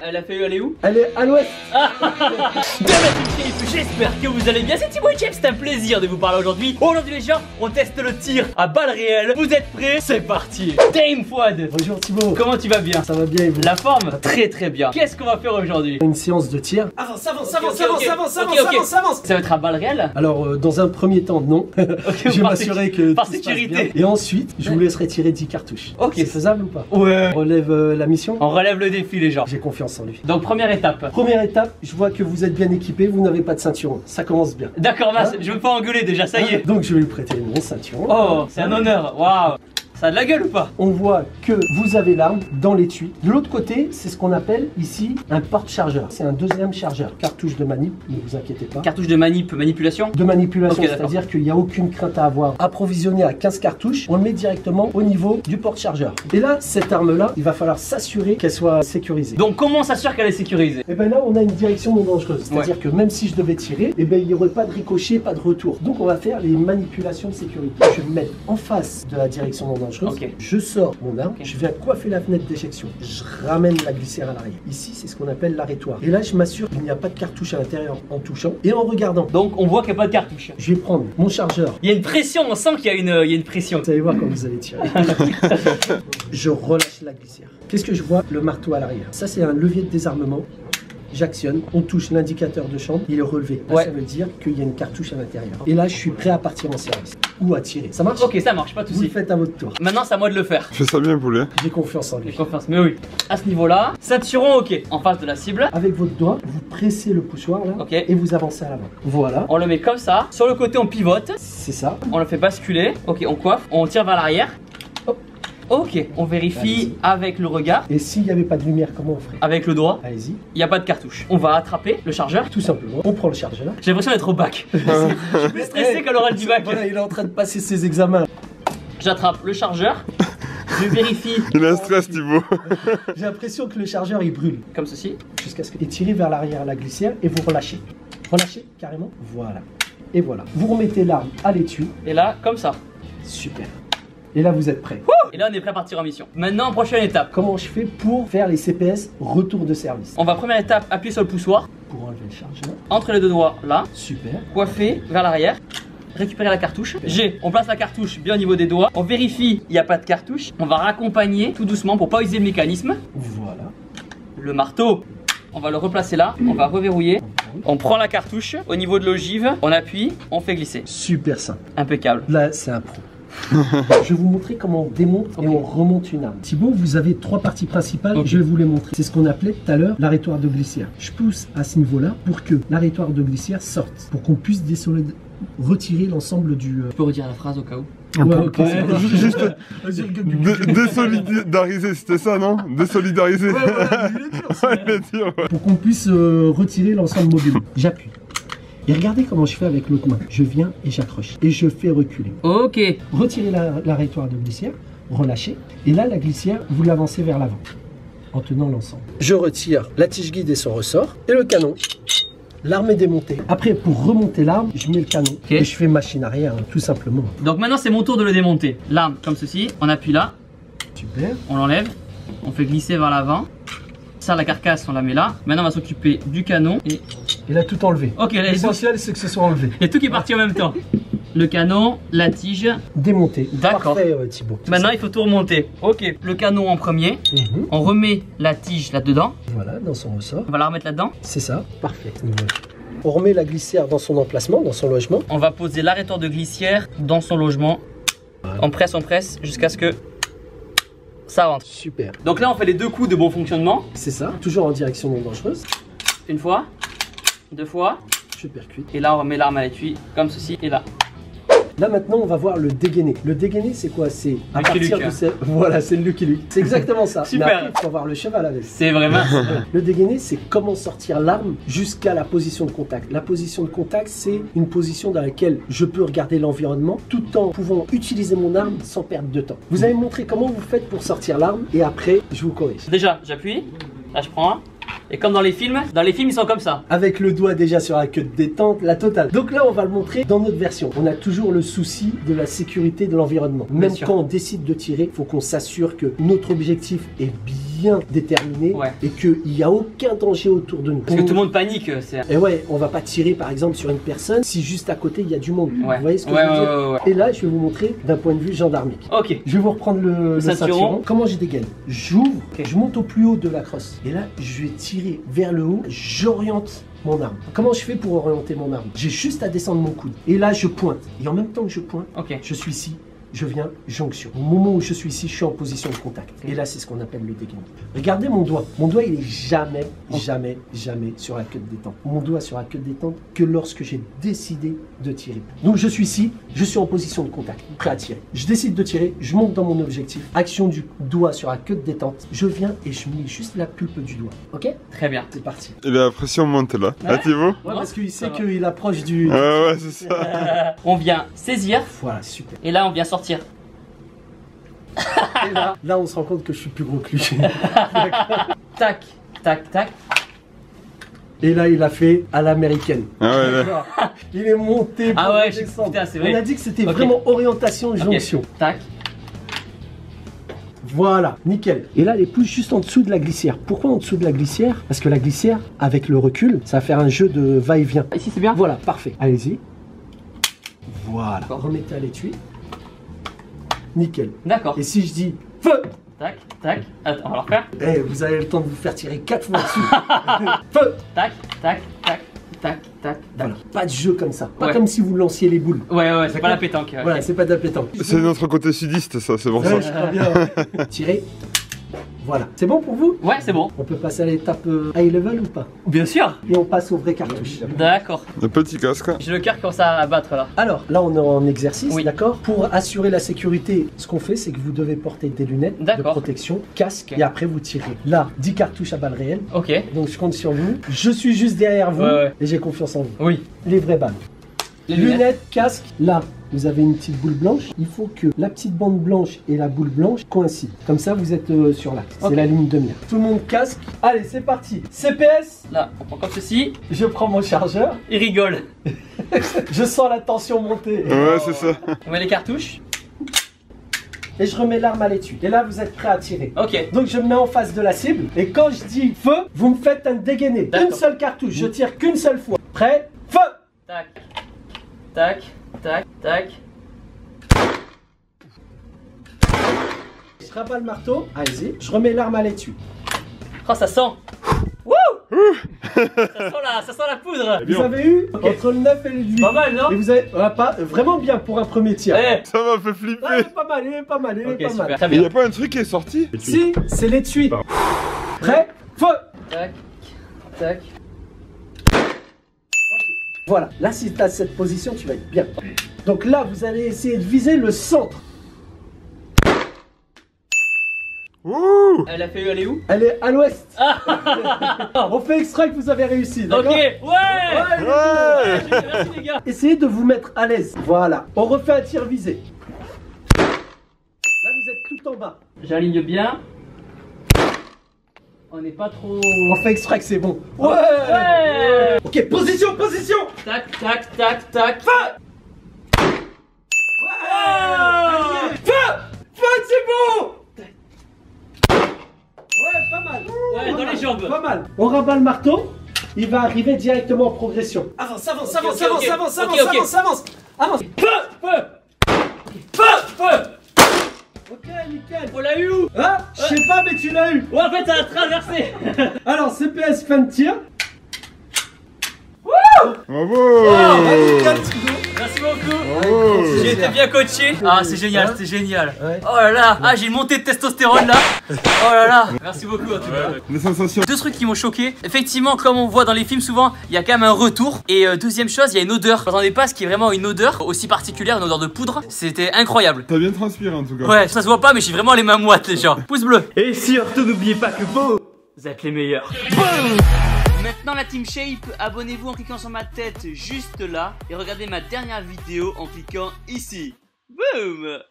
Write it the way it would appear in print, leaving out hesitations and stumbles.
Elle a fait aller où? Elle est à l'ouest. Bien la team Shape, j'espère que vous allez bien. C'est Thibaut et Chef, c'est un plaisir de vous parler aujourd'hui. Aujourd'hui les gens, on teste le tir à balles réelles. Vous êtes prêts? C'est parti. Dame Fouad. Bonjour Thibaut. Comment tu vas bien? Ça va bien et vous? La forme? Très très bien. Qu'est-ce qu'on va faire aujourd'hui? Une séance de tir. Avance. Avance. Ça va être à balles réelles? Alors dans un premier temps non. Je vais m'assurer que par tout se passe sécurité. bien. Et ensuite je vous laisserai tirer 10 cartouches. Ok. C'est faisable ou pas? Ouais. On relève la mission. On relève le défi les gens. J'ai confiance en lui. Donc première étape. Première étape, je vois que vous êtes bien équipé, vous n'avez pas de ceinturon. Ça commence bien. D'accord, je veux pas engueuler déjà, ça y est. Donc je vais lui prêter mon ceinturon. Oh, c'est un honneur. Waouh. Ça a de la gueule ou pas? On voit que vous avez l'arme dans l'étui. De l'autre côté, c'est ce qu'on appelle ici un porte-chargeur. C'est un deuxième chargeur. Cartouche de manip, ne vous inquiétez pas. Cartouche de manipulation? De manipulation, Ok, c'est-à-dire qu'il n'y a aucune crainte à avoir. Approvisionné à 15 cartouches, on le met directement au niveau du porte-chargeur. Et là, cette arme-là, il va falloir s'assurer qu'elle soit sécurisée. Donc comment on s'assure qu'elle est sécurisée? Et bien là, on a une direction non dangereuse. C'est-à-dire que même si je devais tirer, et ben il n'y aurait pas de ricochet, pas de retour. Donc on va faire les manipulations de sécurité. Je vais me mettre en face de la direction non dangereuse. Ok. Je sors mon arme, je viens coiffer la fenêtre d'éjection. Je ramène la glissière à l'arrière. Ici, c'est ce qu'on appelle l'arrêtoire. Et là, je m'assure qu'il n'y a pas de cartouche à l'intérieur en touchant et en regardant. Donc on voit qu'il n'y a pas de cartouche. Je vais prendre mon chargeur. Il y a une pression, on sent qu'il y a une pression. Vous allez voir quand vous allez tirer. Je relâche la glissière. Qu'est-ce que je vois? Le marteau à l'arrière. Ça, c'est un levier de désarmement. J'actionne, on touche l'indicateur de chambre, il est relevé. Là, Ouais. ça veut dire qu'il y a une cartouche à l'intérieur. Et là, je suis prêt à partir en service. Ou à tirer. Ça marche? Ok, ça marche, pas de Vous le soucis. faites à votre tour. Maintenant, c'est à moi de le faire. Fais ça bien, poulet. J'ai confiance en J'ai lui. confiance, mais oui. À ce niveau-là, ceinturon, ok. En face de la cible. Avec votre doigt, vous pressez le poussoir là Ok. et vous avancez à l'avant. Voilà, On le met comme ça. Sur le côté, on pivote. c'est ça. On le fait basculer. Ok, on coiffe. On tire vers l'arrière. Hop. Ok, on vérifie avec le regard. Et s'il n'y avait pas de lumière, comment on ferait? Avec le doigt. Allez-y, Il n'y a pas de cartouche. On va attraper le chargeur. tout simplement. On prend le chargeur. J'ai l'impression d'être au bac. Je suis plus stressé qu'à l'oral du bac. Voilà, il est en train de passer ses examens. J'attrape le chargeur. Je vérifie Il a un stress, Thibaut. J'ai l'impression que le chargeur il brûle. comme ceci. Jusqu'à ce que. Et tirez vers l'arrière la glissière et vous relâchez. Relâchez carrément. Voilà. Et voilà. Vous remettez l'arme à l'étui. Et là, comme ça. Super. Et là, vous êtes prêts. Et là, on est prêt à partir en mission. Maintenant, prochaine étape. Comment je fais pour faire les CPS retour de service? On va, première étape, appuyer sur le poussoir. Pour enlever le chargeur. Entre les deux doigts, là. Super. Coiffer vers l'arrière. Récupérer la cartouche. G, on place la cartouche bien au niveau des doigts. On vérifie, il n'y a pas de cartouche. On va raccompagner tout doucement pour pas user le mécanisme. Voilà. Le marteau, on va le replacer là. On va reverrouiller. On prend la cartouche au niveau de l'ogive. On appuie, on fait glisser. Super simple. Impeccable. Là, c'est un pro. Je vais vous montrer comment on démonte et on remonte une arme. Thibaut, vous avez trois parties principales, Ok. je vais vous les montrer. C'est ce qu'on appelait tout à l'heure l'arrêtoire de glissière. Je pousse à ce niveau-là pour que l'arrêtoire de glissière sorte, pour qu'on puisse retirer l'ensemble du... Je peux redire la phrase au cas où. Ouais, ok, c'est bon. Juste Vas-y, désolidariser, c'était ça, non? Désolidariser. Ouais, voilà, il est dur, ça. Ouais, il est dur, ouais. Pour qu'on puisse retirer l'ensemble mobile. J'appuie. Et regardez comment je fais avec l'autre main. Je viens et j'accroche. Et je fais reculer. Ok. Retirez l'arrêtoire de glissière, relâchez. Et là, la glissière, vous l'avancez vers l'avant, en tenant l'ensemble. Je retire la tige guide et son ressort, et le canon. L'arme est démontée. Après, pour remonter l'arme, je mets le canon. Ok. Et je fais machine arrière, tout simplement. Donc maintenant, c'est mon tour de le démonter. L'arme, comme ceci. On appuie là. Super. On l'enlève. On fait glisser vers l'avant. Ça, la carcasse, on la met là. Maintenant, on va s'occuper du canon. Et Et là, tout enlevé. ok, là, L'essentiel, c'est que ce soit enlevé. il y a tout qui est parti en même temps. Le canon, la tige. Démonté. D'accord. Parfait, Thibaut. Maintenant, il faut tout remonter. Ok, le canon en premier. Mhm. On remet la tige là-dedans. Voilà, dans son ressort. On va la remettre là-dedans. C'est ça. Parfait. Voilà. On remet la glissière dans son emplacement, dans son logement. On va poser l'arrêteur de glissière dans son logement. On presse jusqu'à ce que ça rentre. Super. Donc là, on fait les deux coups de bon fonctionnement. C'est ça. Toujours en direction non dangereuse. Une fois, deux fois. Je percute. Et là, on remet l'arme à l'étui, comme ceci, et là. Là maintenant on va voir le dégainé. Le dégainé c'est quoi? C'est à Lucky partir Luke, de ces... Voilà, c'est le Lucky Luke. C'est exactement ça. Super. Mais après, il faut avoir le cheval avec. C'est vraiment. Le dégainé c'est comment sortir l'arme jusqu'à la position de contact. La position de contact c'est une position dans laquelle je peux regarder l'environnement tout en pouvant utiliser mon arme sans perdre de temps. Vous allez me montrer comment vous faites pour sortir l'arme et après je vous corrige. Déjà, j'appuie. Là, je prends un. Et comme dans les films ils sont comme ça. Avec le doigt déjà sur la queue de détente, la totale. Donc là, on va le montrer dans notre version. On a toujours le souci de la sécurité de l'environnement. Même sûr. quand on décide de tirer, il faut qu'on s'assure que notre objectif est bien déterminé Ouais. et qu'il n'y a aucun danger autour de nous. Parce que tout le monde panique, c'est. Et ouais, on va pas tirer par exemple sur une personne si juste à côté il y a du monde. Ouais. Vous voyez ce que Ouais, je veux dire? ouais. Et là, je vais vous montrer d'un point de vue gendarmique. Ok. Je vais vous reprendre le ceinturon. ceinturon. Comment je dégaine? J'ouvre, Ok. je monte au plus haut de la crosse. Et là, je vais tirer vers le haut, j'oriente mon arme. Comment je fais pour orienter mon arme? J'ai juste à descendre mon coude. Et là, je pointe. Et en même temps que je pointe, Ok. je suis ici, je viens, jonction. Au moment où je suis ici, je suis en position de contact. Et là, c'est ce qu'on appelle le dégainement. Regardez mon doigt. Mon doigt, il est jamais sur la queue de détente. Mon doigt sur la queue de détente que lorsque j'ai décidé de tirer. Donc, je suis ici, je suis en position de contact, prêt à tirer. Je décide de tirer, je monte dans mon objectif. Action du doigt sur la queue de détente. Je viens et je mets juste la pulpe du doigt. Ok? Très bien. C'est parti. Et la pression monte là. Ah, Thibaut? Ouais, Non, parce qu'il ça sait va. qu'il approche du... Ouais, c'est ça. On vient saisir Voilà, super. et là on vient sortir. Et là, on se rend compte que je suis plus gros que lui. Tac, tac, tac. Et là, il a fait à l'américaine. Ah ouais, là. Il est monté pour Ah ouais, descendre. putain, c'est vrai. On a dit que c'était Ok. vraiment orientation Ok. jonction. Tac. Voilà, nickel. Et là, les pouces juste en dessous de la glissière. Pourquoi en dessous de la glissière? Parce que la glissière, avec le recul, ça va faire un jeu de va-et-vient. Ici c'est bien. Voilà, parfait. Allez-y. Voilà. D'accord. Remettez à l'étui. Nickel. D'accord. Et si je dis feu, Tac, tac. Attends, on va le refaire. eh, vous avez le temps de vous faire tirer 4 fois dessus. Feu. Tac, tac, tac, tac, tac, tac. Voilà. Pas de jeu comme ça. Pas Ouais. comme si vous lanciez les boules. Ouais, c'est D'accord. pas la pétanque. Voilà, c'est pas de la pétanque. C'est notre côté sudiste, ça, c'est pour ça. Ouais, je crois bien. Tirez. Voilà. C'est bon pour vous? Ouais, c'est bon. On peut passer à l'étape high level ou pas? Bien sûr. Et on passe aux vraies cartouches. D'accord. Le petit casque. J'ai le cœur qui commence à battre là. Alors, là, on est en exercice, Oui. d'accord? Pour assurer la sécurité, ce qu'on fait, c'est que vous devez porter des lunettes de D'accord. protection, casque, Ok. et après, vous tirez. Là, 10 cartouches à balles réelles. Ok. Donc, je compte sur vous. Je suis juste derrière vous Ouais. et j'ai confiance en vous. Oui. Les vraies balles. Les Lunettes, casque, là. Vous avez une petite boule blanche, il faut que la petite bande blanche et la boule blanche coïncident. Comme ça, vous êtes sur l'axe. Ok. C'est la ligne de mire. Tout le monde casque. Allez, c'est parti. CPS, Là, on prend comme ceci. je prends mon chargeur. Il rigole. Je sens la tension monter. Ouais, c'est ça. On met les cartouches. Et je remets l'arme à l'étui. Et là, vous êtes prêt à tirer. Ok. Donc, je me mets en face de la cible. Et quand je dis feu, vous me faites un dégainé. D'accord. Une seule cartouche. Je tire qu'une seule fois. Prêt? Feu! Tac. Tac. Tac. Tac. Je rabats le marteau. Allez-y. Je remets l'arme à l'étui. Oh, ça sent. Wouh. ça sent la poudre. Vous avez eu entre le 9 et le 8. Pas mal, non? Et vous avez pas vraiment bien pour un premier tir. Eh. Ça m'a fait Ah, il flipper. est pas mal, il est pas mal, il est Ok, pas super. mal. Très Il y bien. a pas un truc qui est sorti? Si, c'est l'étui. Prêt? Feu! Tac. Tac. Voilà, là si tu as cette position, tu vas être bien. Donc là, vous allez essayer de viser le centre. Ouh! Elle a fait aller où? Elle est à l'ouest. On fait extrait que vous avez réussi, Ok. d'accord? Ouais. Ouais! Merci les gars. Essayez de vous mettre à l'aise. Voilà, on refait un tir visé. Là, vous êtes tout en bas. J'aligne bien. On n'est pas trop. On fait exprès que c'est bon. Ouais. Ouais. Ok, position, position. Tac, tac, tac, tac. Feu. Feu. Feu, c'est bon. Ouais, pas mal. Ouais, dans les jambes. Pas mal. On rabat le marteau. Il va arriver directement en progression. Avance, avance, Ok, avance, ok, avance, ok. avance, Ok, avance, ok. avance, avance, avance. Feu. Feu. Feu. Ok, nickel. On l'a eu où? Ah, je sais pas, mais tu l'as eu. Ouais, en fait, ça a traversé. Alors, CPS fin de tir. Bravo! Merci beaucoup. Bravo! J'ai été bien coaché. Ah, c'est génial, c'était génial. Ouais. Oh là là. Ah, j'ai une montée de testostérone là. Oh là là. Merci beaucoup en tout cas. Des sensations. Deux trucs qui m'ont choqué. Effectivement, comme on voit dans les films souvent, il y a quand même un retour. Et deuxième chose, il y a une odeur. Je m'attendais pas à ce qu'il y ait vraiment une odeur aussi particulière, une odeur de poudre. C'était incroyable. T'as bien transpiré en tout cas. Ouais, ça se voit pas, mais j'ai vraiment les mains moites, les gens. Pouce bleu. Et surtout, n'oubliez pas que vous êtes les meilleurs. Boum. Maintenant la Team Shape, abonnez-vous en cliquant sur ma tête juste là. Et regardez ma dernière vidéo en cliquant ici. Boum.